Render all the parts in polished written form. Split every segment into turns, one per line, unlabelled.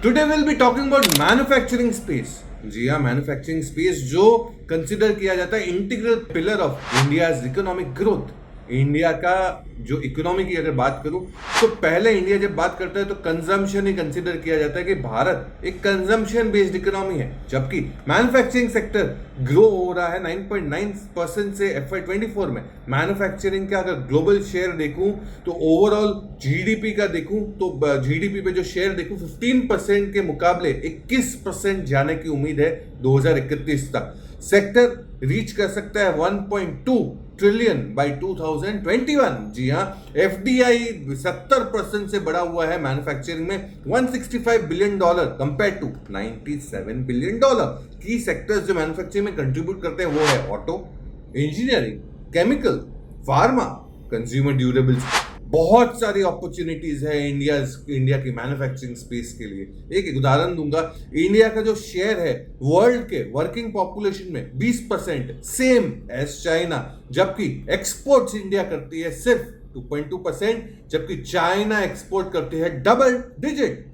Today will be talking about manufacturing space. जी हाँ, manufacturing space जो कंसिडर किया जाता है integral pillar of India's economic growth. India का जो इकोनॉमी की अगर बात करूं तो पहले इंडिया जब बात करता है तो कंजम्पशन ही कंसिडर किया जाता है कि भारत एक कंजम्पशन बेस्ड इकोनॉमी है, जबकि मैन्युफैक्चरिंग सेक्टर ग्रो हो रहा है 9.9% से FY24 में। मैन्युफैक्चरिंग का अगर ग्लोबल शेयर देखूं तो ओवरऑल जीडीपी का देखूं तो जीडीपी पे जो शेयर देखूं 15% के मुकाबले 21% जाने की उम्मीद है 2031 तक। सेक्टर रीच कर सकता है 1.2 ट्रिलियन बाय 2021। जी हाँ, एफडीआई 70% से बढ़ा हुआ है मैन्युफैक्चरिंग में, $165 बिलियन कंपेयर टू $97 बिलियन। की सेक्टर्स जो मैन्युफैक्चरिंग में कंट्रीब्यूट करते हैं वो है auto, engineering, chemical, pharma, consumer durables. बहुत सारी अपॉर्चुनिटीज है इंडिया की मैन्युफैक्चरिंग स्पेस के लिए। एक उदाहरण दूंगा, इंडिया का जो शेयर है वर्ल्ड के वर्किंग पॉपुलेशन में 20%, सेम एज चाइना, जबकि एक्सपोर्ट्स इंडिया करती है सिर्फ 2.2%, जबकि चाइना एक्सपोर्ट करती है डबल डिजिट।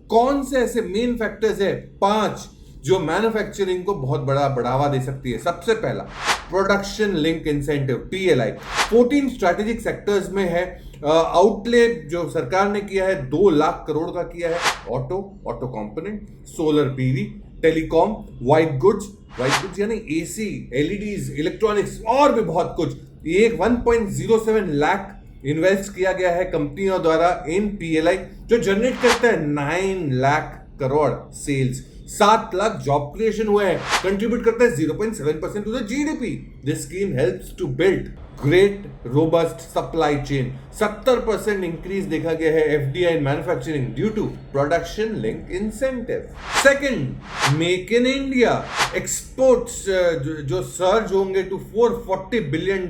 कौन से ऐसे मेन फैक्टर्स है 5 जो मैन्युफैक्चरिंग को बहुत बड़ा बढ़ावा दे सकती है? सबसे पहला, production link incentive PLI 14 strategic sectors में है। आउटले जो सरकार ने किया है 2 लाख करोड़ का किया है। Auto component, solar PV, telecom, white goods यानी AC, LEDs, इलेक्ट्रॉनिक्स और भी बहुत कुछ। एक 1.07 लाख इन्वेस्ट किया गया है कंपनियों द्वारा इन PLI, जो जनरेट करता है 9 lakh crore sales. 7 lakh job creation हुए हैं, कंट्रीब्यूट करता है 0.7% to the GDP। This scheme helps to build great robust supply chain. 70% increase देखा गया है FDI in manufacturing due to production link incentive. Second, make in India exports जो सर्ज होंगे to $440 billion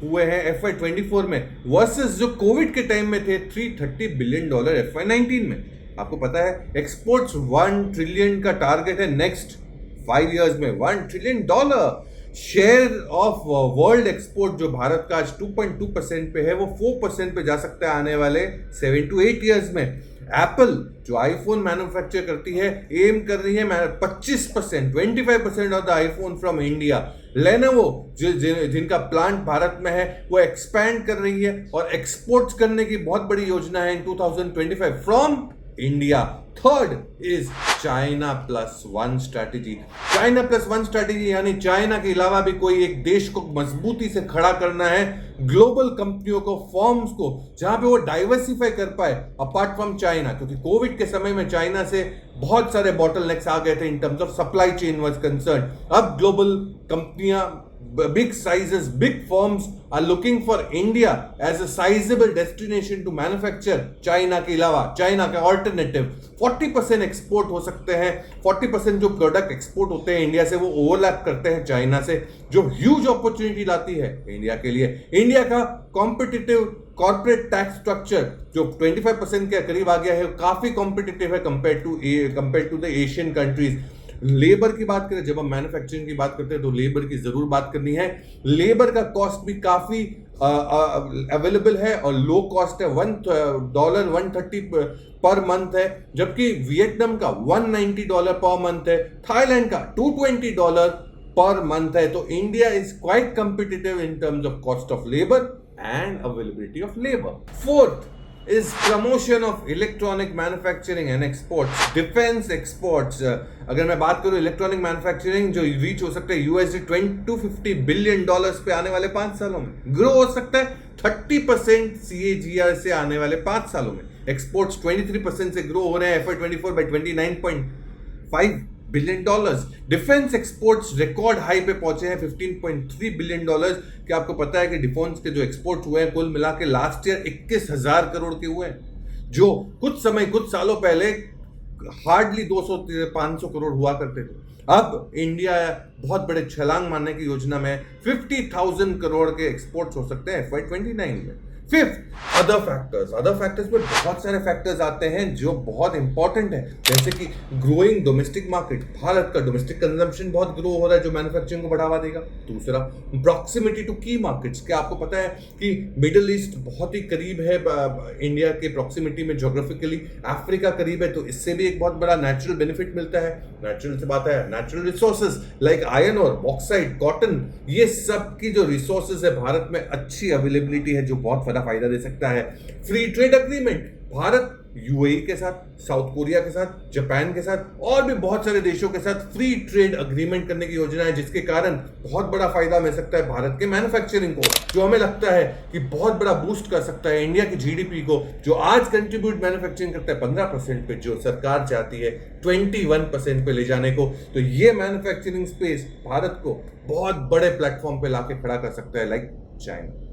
हुए हैं FY24 में, वर्सेस जो Covid के टाइम में थे $330 बिलियन FY19 में। आपको पता है एक्सपोर्ट्स 1 ट्रिलियन का टारगेट है नेक्स्ट 5 इयर्स में, $1 trillion. Share of world export जो भारत का आज 2.2% पे है, वो 4% पे जा सकता है आने वाले 7 to 8 इयर्स में। एप्पल जो आईफोन मैन्युफैक्चर करती है एम कर रही है 25%, 25% of the iPhone from India. Lenovo जिनका प्लांट भारत में है वो एक्सपैंड कर रही है और एक्सपोर्ट्स करने की बहुत बड़ी योजना है इन 2025 from India. Third is China plus one strategy. China plus one strategy यानी चाइना के अलावा भी कोई एक देश को मजबूती से खड़ा करना है, ग्लोबल कंपनियों को, फर्म्स को, जहां पे वो डाइवर्सिफाई कर पाए अपार्ट फ्रॉम चाइना। क्योंकि कोविड के समय में चाइना से बहुत सारे बॉटलनेक्स आ गए थे in terms of supply chain was concern. अब ग्लोबल कंपनियां, big sizes, big firms are looking for India as a sizable destination to manufacture China के अलावा, चाइना का ऑल्टरनेटिव। 40% एक्सपोर्ट हो सकते हैं, 40% जो प्रोडक्ट एक्सपोर्ट होते हैं इंडिया से वो ओवरलैप करते हैं चाइना से, जो ह्यूज अपॉर्चुनिटी लाती है इंडिया के लिए। इंडिया का कॉम्पिटिटिव कॉर्पोरेट टैक्स स्ट्रक्चर जो 25% के करीब आ गया है, काफी कॉम्पिटिटिव है compare to the Asian countries. Labour की बात करें, जब हम मैन्युफैक्चरिंग की बात करते हैं तो लेबर की जरूर बात करनी है। लेबर का कॉस्ट भी काफी अवेलेबल है और लो कॉस्ट है, $130 पर मंथ है, जबकि वियतनाम का $190 पर मंथ है, थाईलैंड का $220 पर मंथ है। तो India is quite competitive in terms of cost of labour and availability of labour. Fourth is promotion of electronic manufacturing and exports, defense exports। अगर मैं बात करूं इलेक्ट्रॉनिक मैन्युफैक्चरिंग जो reach हो सकता है $250 बिलियन पे आने वाले 5 सालों में, ग्रो हो सकता है 30% CAGR से आने वाले 5 सालों में। एक्सपोर्ट्स 23% से ग्रो हो रहे हैं FY24 by $29.5 billion. Defence exports record high पे पहुंचे हैं $15.3 बिलियन। क्या आपको पता है कि डिफेंस के जो एक्सपोर्ट हुए हैं कुल मिला के लास्ट ईयर 21,000 करोड़ के हुए हैं, जो कुछ सालों पहले हार्डली 200-500 करोड़ हुआ करते थे। अब इंडिया बहुत बड़े छलांग मारने की योजना में 50,000 करोड़ के एक्सपोर्ट्स हो सकते हैं FY29 में। फिफ्थ, अदर फैक्टर्स में बहुत सारे फैक्टर्स आते हैं जो बहुत इंपॉर्टेंट है, जैसे कि ग्रोइंग डोमेस्टिक मार्केट, भारत का डोमेस्टिक कंजम्पशन बहुत ग्रो हो रहा है जो मैन्युफैक्चरिंग को बढ़ावा देगा। दूसरा, प्रॉक्सिमिटी टू की मार्केट्स, क्या आपको पता है कि मिडिल ईस्ट बहुत ही करीब है इंडिया के प्रॉक्सिमिटी में जोग्राफिकली, अफ्रीका करीब है, तो इससे भी एक बहुत बड़ा नेचुरल बेनिफिट मिलता है। नेचुरल से बात है, नेचुरल रिसोर्सेज लाइक आयरन और बॉक्साइट, कॉटन, ये सब की जो रिसोर्सेज है भारत में अच्छी अवेलेबिलिटी है जो बहुत बड़ा फायदा दे सकता है। Free trade agreement, Bharat UAE के साथ, साउथ कोरिया के साथ, जापान के साथ और भी बहुत सारे देशों के साथ फ्री ट्रेड अग्रीमेंट करने की योजना है, जिसके कारण बहुत बड़ा फायदा मिल सकता है भारत के मैन्युफैक्चरिंग को, जो हमें लगता है कि बहुत बड़ा बूस्ट कर सकता है इंडिया की जीडीपी को, जो आज कंट्रीब्यूट मैन्युफैक्चरिंग करता है 15% पे, जो सरकार चाहती है 21% पे ले जाने को। तो ये मैन्युफैक्चरिंग स्पेस भारत को बहुत बड़े प्लेटफॉर्म पे लाके खड़ा कर सकता है, लाइक चाइना।